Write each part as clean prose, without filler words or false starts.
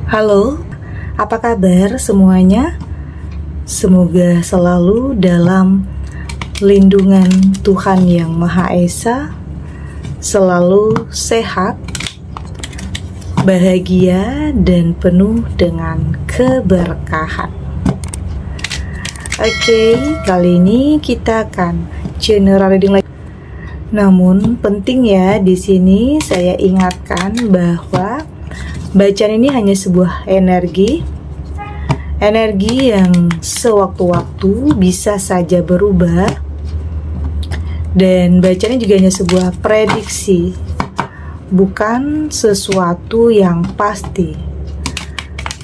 Halo, apa kabar semuanya? Semoga selalu dalam lindungan Tuhan Yang Maha Esa, selalu sehat, bahagia, dan penuh dengan keberkahan. Oke, kali ini kita akan general reading lagi. Namun penting ya, di sini saya ingatkan bahwa bacaan ini hanya sebuah energi yang sewaktu-waktu bisa saja berubah, dan bacaan ini juga hanya sebuah prediksi, bukan sesuatu yang pasti,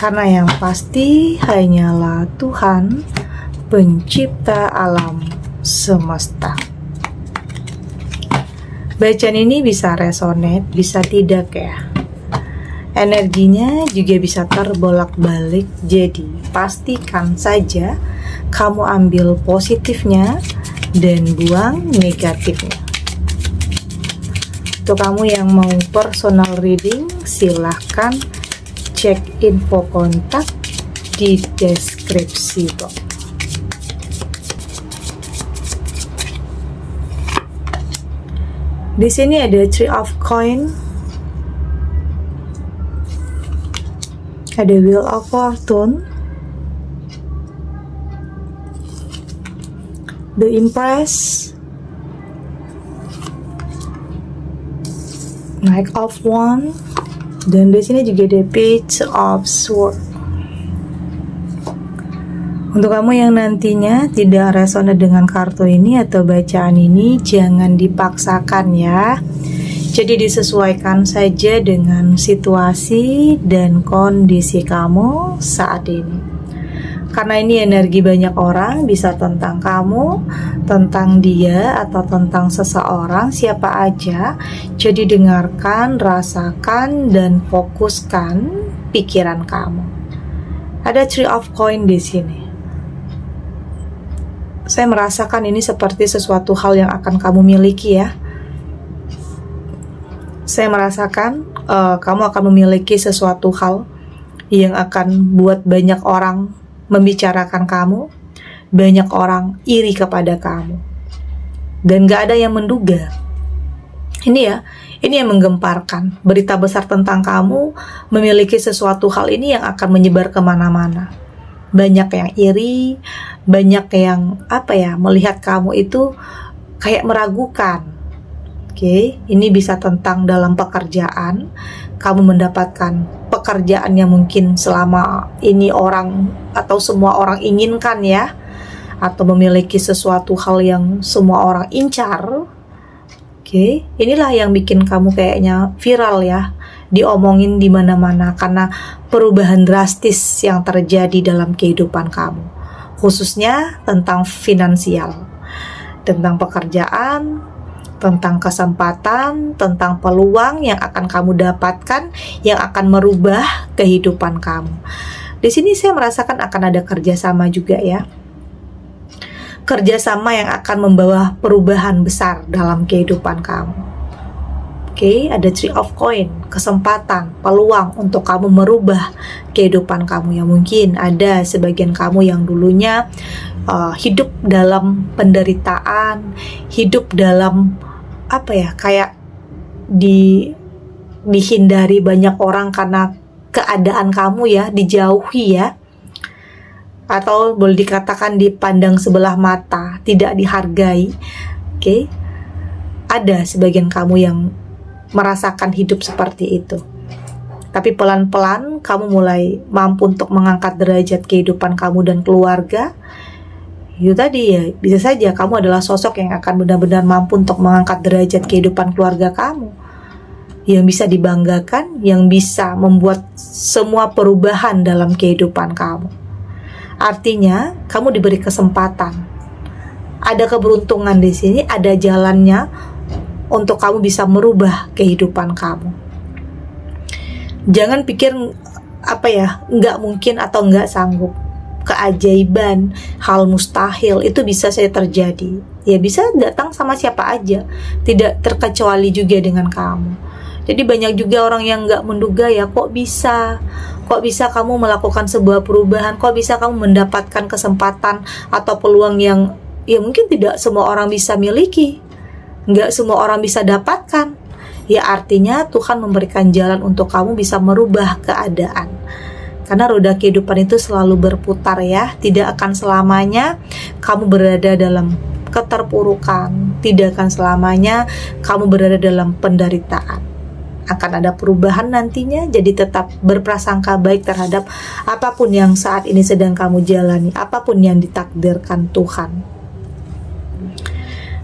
karena yang pasti hanyalah Tuhan, pencipta alam semesta. Bacaan ini bisa resonate, bisa tidak ya. Energinya juga bisa terbolak-balik, jadi pastikan saja kamu ambil positifnya dan buang negatifnya. Untuk kamu yang mau personal reading, silahkan cek info kontak di deskripsi box. Di sini ada Three of Coin, ada Wheel of Fortune, The Empress, Knight of Wands, dan di sini juga ada Page of Swords. Untuk kamu yang nantinya tidak resonate dengan kartu ini atau bacaan ini, jangan dipaksakan ya. Jadi disesuaikan saja dengan situasi dan kondisi kamu saat ini. Karena ini energi banyak orang, bisa tentang kamu, tentang dia, atau tentang seseorang, siapa aja. Jadi dengarkan, rasakan, dan fokuskan pikiran kamu. Ada Three of Coin di sini. Saya merasakan ini seperti sesuatu hal yang akan kamu miliki ya. Saya merasakan kamu akan memiliki sesuatu hal yang akan buat banyak orang membicarakan kamu, banyak orang iri kepada kamu, dan gak ada yang menduga. Ini yang menggemparkan. Berita besar tentang kamu memiliki sesuatu hal ini yang akan menyebar kemana-mana. Banyak yang iri, banyak yang melihat kamu itu kayak meragukan. Oke, ini bisa tentang dalam pekerjaan. Kamu mendapatkan pekerjaan yang mungkin selama ini orang atau semua orang inginkan ya, atau memiliki sesuatu hal yang semua orang incar. Oke, inilah yang bikin kamu kayaknya viral ya, diomongin di mana-mana karena perubahan drastis yang terjadi dalam kehidupan kamu, khususnya tentang finansial, tentang pekerjaan, tentang kesempatan, tentang peluang yang akan kamu dapatkan yang akan merubah kehidupan kamu. Di sini saya merasakan akan ada kerjasama juga ya. Kerjasama yang akan membawa perubahan besar dalam kehidupan kamu. Oke, ada Three of Coin, kesempatan, peluang untuk kamu merubah kehidupan kamu. Yang mungkin ada sebagian kamu yang dulunya hidup dalam penderitaan, hidup dalam kayak dihindari banyak orang karena keadaan kamu ya, dijauhi ya, atau boleh dikatakan dipandang sebelah mata, tidak dihargai. Oke, ada sebagian kamu yang merasakan hidup seperti itu. Tapi pelan-pelan kamu mulai mampu untuk mengangkat derajat kehidupan kamu dan keluarga. Itu tadi ya, bisa saja kamu adalah sosok yang akan benar-benar mampu untuk mengangkat derajat kehidupan keluarga kamu, yang bisa dibanggakan, yang bisa membuat semua perubahan dalam kehidupan kamu. Artinya, kamu diberi kesempatan. Ada keberuntungan di sini, ada jalannya untuk kamu bisa merubah kehidupan kamu. Jangan pikir nggak mungkin atau nggak sanggup. Keajaiban, hal mustahil itu bisa saja terjadi. Ya bisa datang sama siapa aja, tidak terkecuali juga dengan kamu. Jadi banyak juga orang yang nggak menduga ya, kok bisa kamu melakukan sebuah perubahan, kok bisa kamu mendapatkan kesempatan atau peluang yang ya mungkin tidak semua orang bisa miliki, nggak semua orang bisa dapatkan. Ya artinya Tuhan memberikan jalan untuk kamu bisa merubah keadaan. Karena roda kehidupan itu selalu berputar ya, tidak akan selamanya kamu berada dalam keterpurukan, tidak akan selamanya kamu berada dalam penderitaan. Akan ada perubahan nantinya, jadi tetap berprasangka baik terhadap apapun yang saat ini sedang kamu jalani, apapun yang ditakdirkan Tuhan.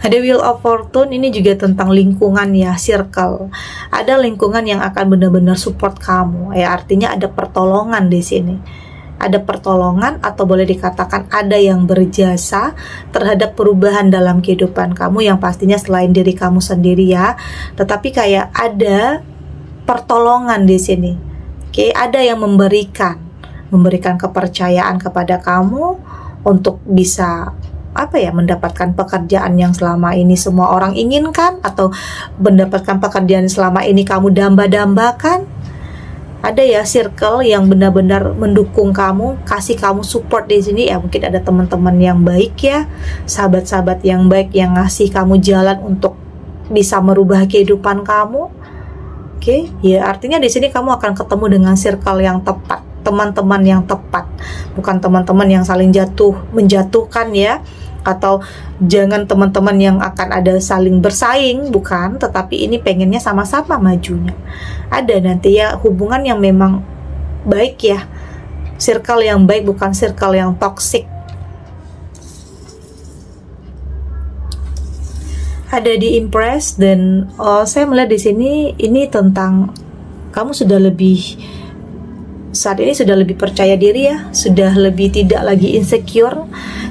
Ada Wheel of Fortune, ini juga tentang lingkungan ya, circle. Ada lingkungan yang akan benar-benar support kamu. Ya artinya ada pertolongan di sini. Ada pertolongan atau boleh dikatakan ada yang berjasa terhadap perubahan dalam kehidupan kamu yang pastinya selain diri kamu sendiri ya. Tetapi kayak ada pertolongan di sini. Oke, ada yang memberikan kepercayaan kepada kamu untuk bisa mendapatkan pekerjaan yang selama ini semua orang inginkan, atau mendapatkan pekerjaan selama ini kamu damba-dambakan. Ada ya circle yang benar-benar mendukung kamu, kasih kamu support di sini ya. Mungkin ada teman-teman yang baik ya, sahabat-sahabat yang baik yang ngasih kamu jalan untuk bisa merubah kehidupan kamu. Oke, ya artinya di sini kamu akan ketemu dengan circle yang tepat, teman-teman yang tepat, bukan teman-teman yang saling menjatuhkan ya, atau jangan teman-teman yang akan ada saling bersaing, bukan, tetapi ini pengennya sama-sama majunya. Ada nanti ya hubungan yang memang baik ya, circle yang baik, bukan circle yang toksik. Ada di Empress, dan saya melihat di sini ini tentang kamu saat ini sudah lebih percaya diri ya, sudah lebih tidak lagi insecure,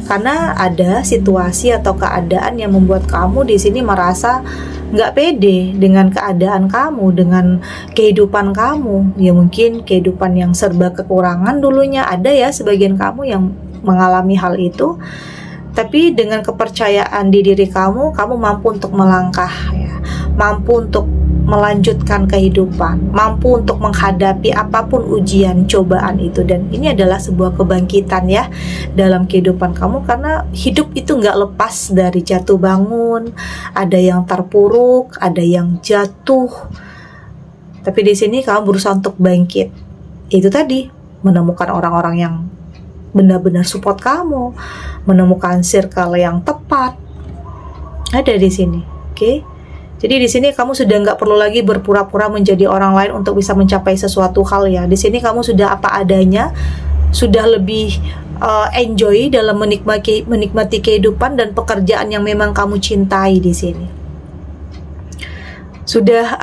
karena ada situasi atau keadaan yang membuat kamu di sini merasa nggak pede dengan keadaan kamu, dengan kehidupan kamu. Ya mungkin kehidupan yang serba kekurangan dulunya, ada ya sebagian kamu yang mengalami hal itu. Tapi dengan kepercayaan di diri kamu mampu untuk melangkah ya, mampu untuk melanjutkan kehidupan, mampu untuk menghadapi apapun ujian, cobaan itu. Dan ini adalah sebuah kebangkitan ya dalam kehidupan kamu, karena hidup itu nggak lepas dari jatuh bangun. Ada yang terpuruk, ada yang jatuh, tapi di sini kamu berusaha untuk bangkit. Itu tadi, menemukan orang-orang yang benar-benar support kamu, menemukan circle yang tepat, ada di sini. Oke. Jadi di sini kamu sudah nggak perlu lagi berpura-pura menjadi orang lain untuk bisa mencapai sesuatu hal ya. Di sini kamu sudah apa adanya, sudah lebih enjoy dalam menikmati kehidupan dan pekerjaan yang memang kamu cintai di sini. Sudah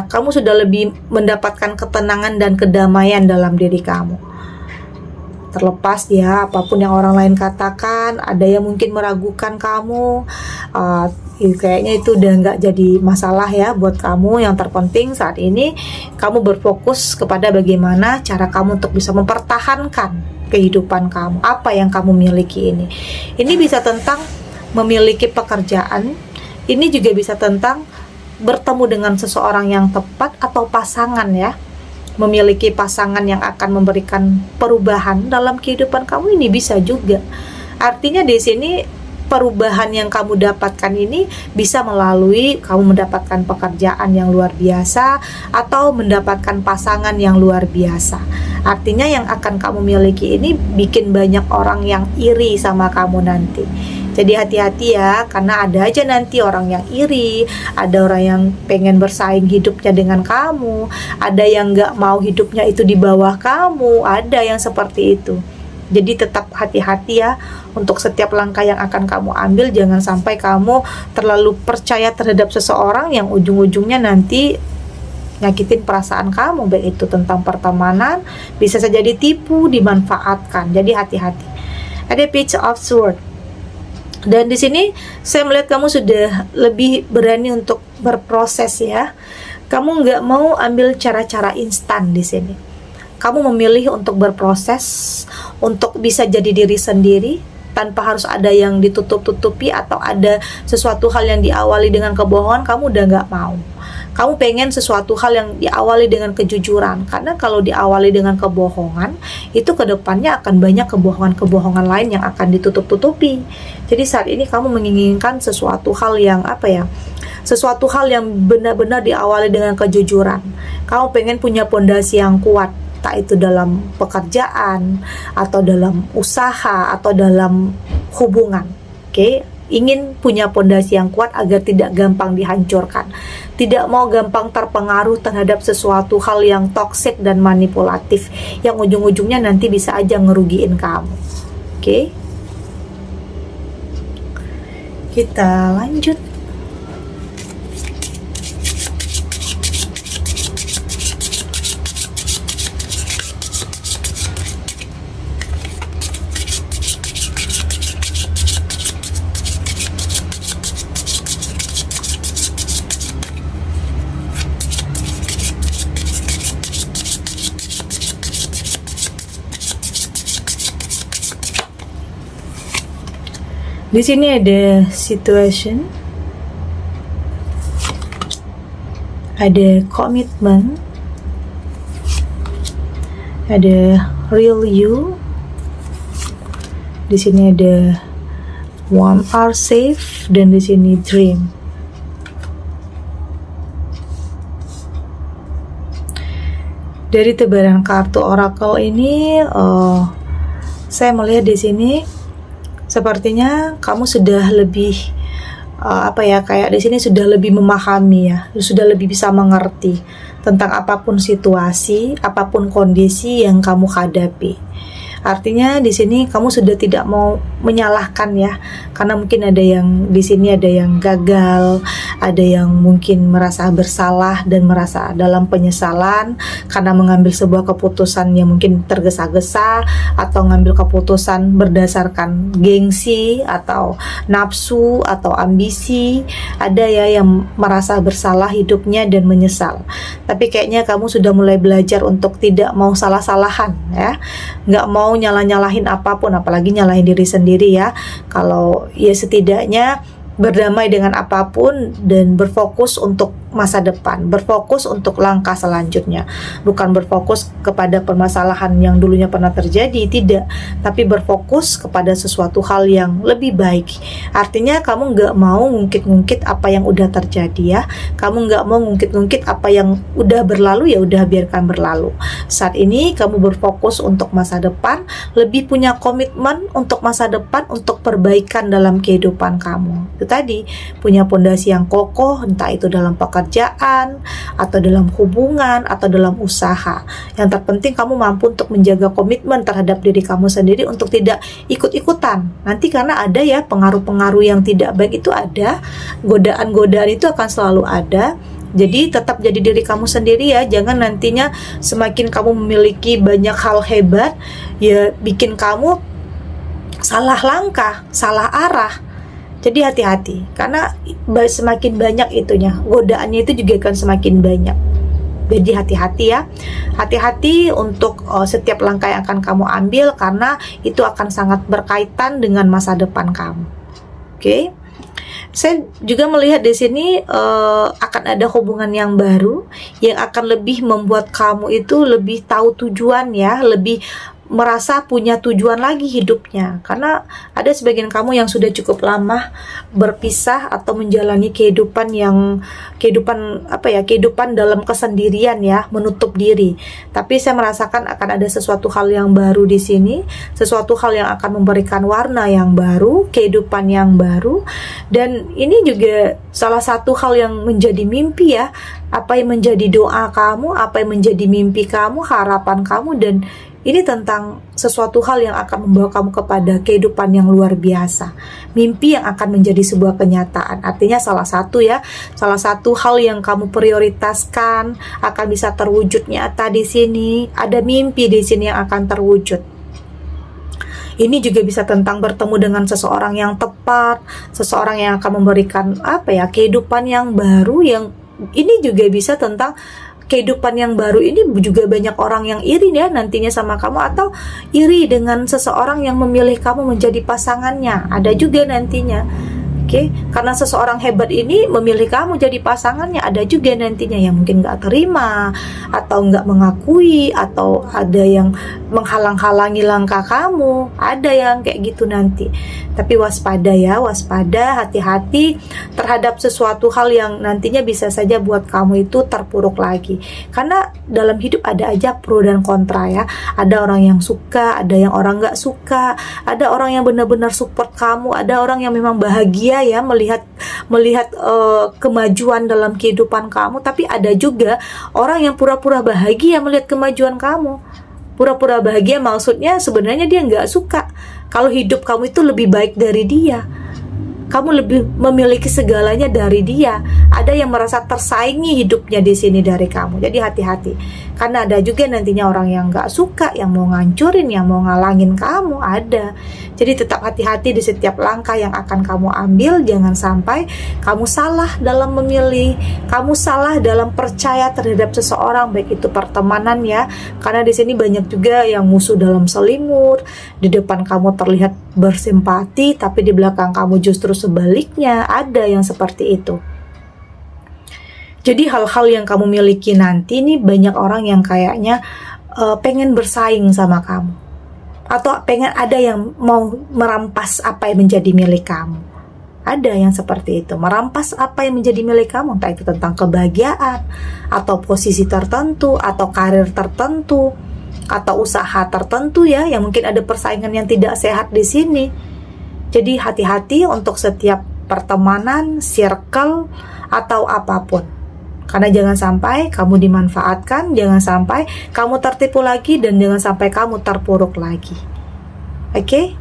kamu sudah lebih mendapatkan ketenangan dan kedamaian dalam diri kamu. Terlepas ya apapun yang orang lain katakan, ada yang mungkin meragukan kamu, kayaknya itu udah nggak jadi masalah ya buat kamu. Yang terpenting saat ini kamu berfokus kepada bagaimana cara kamu untuk bisa mempertahankan kehidupan kamu, apa yang kamu miliki ini. Ini bisa tentang memiliki pekerjaan, ini juga bisa tentang bertemu dengan seseorang yang tepat atau pasangan ya. Memiliki pasangan yang akan memberikan perubahan dalam kehidupan kamu, ini bisa juga. Artinya di sini perubahan yang kamu dapatkan ini bisa melalui kamu mendapatkan pekerjaan yang luar biasa atau mendapatkan pasangan yang luar biasa. Artinya yang akan kamu miliki ini bikin banyak orang yang iri sama kamu nanti. Jadi hati-hati ya, karena ada aja nanti orang yang iri, ada orang yang pengen bersaing hidupnya dengan kamu, ada yang gak mau hidupnya itu di bawah kamu, ada yang seperti itu. Jadi tetap hati-hati ya untuk setiap langkah yang akan kamu ambil. Jangan sampai kamu terlalu percaya terhadap seseorang yang ujung-ujungnya nanti nyakitin perasaan kamu, baik itu tentang pertemanan, bisa saja ditipu, dimanfaatkan. Jadi hati-hati. Ada Page of Swords. Dan di sini saya melihat kamu sudah lebih berani untuk berproses ya. Kamu nggak mau ambil cara-cara instan di sini. Kamu memilih untuk berproses, untuk bisa jadi diri sendiri tanpa harus ada yang ditutup-tutupi atau ada sesuatu hal yang diawali dengan kebohongan. Kamu udah nggak mau. Kamu pengen sesuatu hal yang diawali dengan kejujuran, karena kalau diawali dengan kebohongan, itu kedepannya akan banyak kebohongan-kebohongan lain yang akan ditutup-tutupi. Jadi saat ini kamu menginginkan sesuatu hal yang sesuatu hal yang benar-benar diawali dengan kejujuran. Kamu pengen punya pondasi yang kuat, tak itu dalam pekerjaan, atau dalam usaha, atau dalam hubungan. Oke? Ingin punya pondasi yang kuat agar tidak gampang dihancurkan, tidak mau gampang terpengaruh terhadap sesuatu hal yang toksik dan manipulatif yang ujung-ujungnya nanti bisa aja ngerugiin kamu. Oke, kita lanjut. Di sini ada situation, ada komitmen, ada real you. Di sini ada one are safe, dan di sini dream. Dari tebaran kartu oracle ini, saya melihat di sini sepertinya kamu sudah lebih kayak di sini sudah lebih memahami ya, sudah lebih bisa mengerti tentang apapun situasi, apapun kondisi yang kamu hadapi. Artinya di sini kamu sudah tidak mau menyalahkan ya, karena mungkin ada yang di sini ada yang gagal, ada yang mungkin merasa bersalah dan merasa dalam penyesalan karena mengambil sebuah keputusan yang mungkin tergesa-gesa, atau ngambil keputusan berdasarkan gengsi atau nafsu atau ambisi. Ada ya yang merasa bersalah hidupnya dan menyesal. Tapi kayaknya kamu sudah mulai belajar untuk tidak mau salah-salahan ya, nggak mau nyalah-nyalahin apapun, apalagi nyalahin diri sendiri ya. Kalau ya setidaknya berdamai dengan apapun dan berfokus untuk masa depan, berfokus untuk langkah selanjutnya, bukan berfokus kepada permasalahan yang dulunya pernah terjadi, tidak, tapi berfokus kepada sesuatu hal yang lebih baik. Artinya kamu nggak mau ngungkit-ngungkit apa yang udah terjadi ya, kamu nggak mau ngungkit-ngungkit apa yang udah berlalu, ya udah biarkan berlalu. Saat ini kamu berfokus untuk masa depan, lebih punya komitmen untuk masa depan, untuk perbaikan dalam kehidupan kamu. Itu tadi, punya pondasi yang kokoh, entah itu dalam pekerjaan, atau dalam hubungan, atau dalam usaha. Yang terpenting kamu mampu untuk menjaga komitmen terhadap diri kamu sendiri untuk tidak ikut-ikutan. Nanti karena ada ya pengaruh-pengaruh yang tidak baik, itu ada, godaan-godaan itu akan selalu ada. Jadi tetap jadi diri kamu sendiri ya, jangan nantinya semakin kamu memiliki banyak hal hebat, ya bikin kamu salah langkah, salah arah. Jadi hati-hati, karena semakin banyak itunya, godaannya itu juga akan semakin banyak. Jadi hati-hati ya, hati-hati untuk setiap langkah yang akan kamu ambil, karena itu akan sangat berkaitan dengan masa depan kamu. Oke? Saya juga melihat di sini akan ada hubungan yang baru yang akan lebih membuat kamu itu lebih tahu tujuan ya, lebih merasa punya tujuan lagi hidupnya. Karena ada sebagian kamu yang sudah cukup lama berpisah atau menjalani kehidupan dalam kesendirian ya, menutup diri. Tapi saya merasakan akan ada sesuatu hal yang baru di sini, sesuatu hal yang akan memberikan warna yang baru, kehidupan yang baru. Dan ini juga salah satu hal yang menjadi mimpi ya, apa yang menjadi doa kamu, apa yang menjadi mimpi kamu, harapan kamu, dan ini tentang sesuatu hal yang akan membawa kamu kepada kehidupan yang luar biasa. Mimpi yang akan menjadi sebuah kenyataan. Artinya salah satu hal yang kamu prioritaskan akan bisa terwujud nyata di sini. Ada mimpi di sini yang akan terwujud. Ini juga bisa tentang bertemu dengan seseorang yang tepat, seseorang yang akan memberikan kehidupan yang baru. Yang ini juga bisa tentang kehidupan yang baru ini juga banyak orang yang iri ya nantinya sama kamu, atau iri dengan seseorang yang memilih kamu menjadi pasangannya. Ada juga nantinya. Oke, karena seseorang hebat ini memilih kamu jadi pasangannya. Ada juga nantinya yang mungkin nggak terima, atau nggak mengakui, atau ada yang menghalang-halangi langkah kamu. Ada yang kayak gitu nanti. Tapi waspada ya, waspada, hati-hati terhadap sesuatu hal yang nantinya bisa saja buat kamu itu terpuruk lagi. Karena dalam hidup ada aja pro dan kontra ya. Ada orang yang suka, ada yang orang nggak suka, ada orang yang benar-benar support kamu, ada orang yang memang bahagia ya melihat kemajuan dalam kehidupan kamu. Tapi ada juga orang yang pura-pura bahagia melihat kemajuan kamu. Pura-pura bahagia maksudnya sebenarnya dia nggak suka kalau hidup kamu itu lebih baik dari dia. Kamu lebih memiliki segalanya dari dia. Ada yang merasa tersaingi hidupnya di sini dari kamu. Jadi hati-hati. Karena ada juga nantinya orang yang nggak suka, yang mau ngancurin, yang mau ngalangin kamu. Ada. Jadi tetap hati-hati di setiap langkah yang akan kamu ambil. Jangan sampai kamu salah dalam memilih. Kamu salah dalam percaya terhadap seseorang, baik itu pertemanan ya. Karena di sini banyak juga yang musuh dalam selimut. Di depan kamu terlihat bersimpati, tapi di belakang kamu justru sebaliknya. Ada yang seperti itu. Jadi hal-hal yang kamu miliki nanti nih, banyak orang yang kayaknya pengen bersaing sama kamu, atau pengen ada yang mau merampas apa yang menjadi milik kamu. Ada yang seperti itu, merampas apa yang menjadi milik kamu, entah itu tentang kebahagiaan, atau posisi tertentu, atau karir tertentu, atau usaha tertentu ya, yang mungkin ada persaingan yang tidak sehat di sini. Jadi hati-hati untuk setiap pertemanan, circle, atau apapun. Karena jangan sampai kamu dimanfaatkan, jangan sampai kamu tertipu lagi, dan jangan sampai kamu terpuruk lagi. Oke?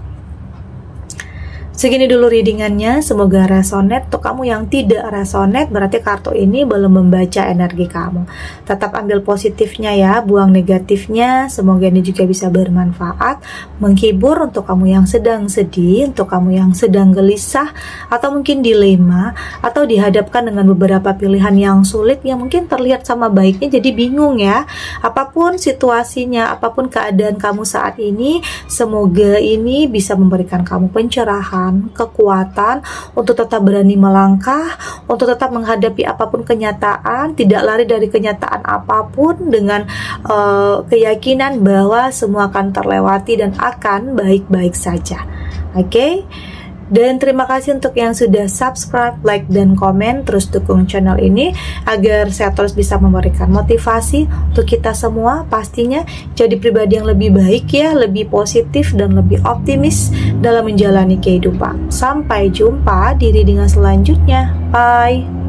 Segini dulu readingannya, semoga resonate. Untuk kamu yang tidak resonate, berarti kartu ini belum membaca energi kamu. Tetap ambil positifnya ya, buang negatifnya. Semoga ini juga bisa bermanfaat, menghibur untuk kamu yang sedang sedih, untuk kamu yang sedang gelisah, atau mungkin dilema, atau dihadapkan dengan beberapa pilihan yang sulit, yang mungkin terlihat sama baiknya jadi bingung ya. Apapun situasinya, apapun keadaan kamu saat ini, semoga ini bisa memberikan kamu pencerahan, kekuatan untuk tetap berani melangkah, untuk tetap menghadapi apapun kenyataan, tidak lari dari kenyataan apapun, dengan keyakinan bahwa semua akan terlewati dan akan baik-baik saja. Oke? Dan terima kasih untuk yang sudah subscribe, like, dan komen. Terus dukung channel ini agar saya terus bisa memberikan motivasi untuk kita semua, pastinya jadi pribadi yang lebih baik ya, lebih positif dan lebih optimis dalam menjalani kehidupan. Sampai jumpa di readingan selanjutnya. Bye.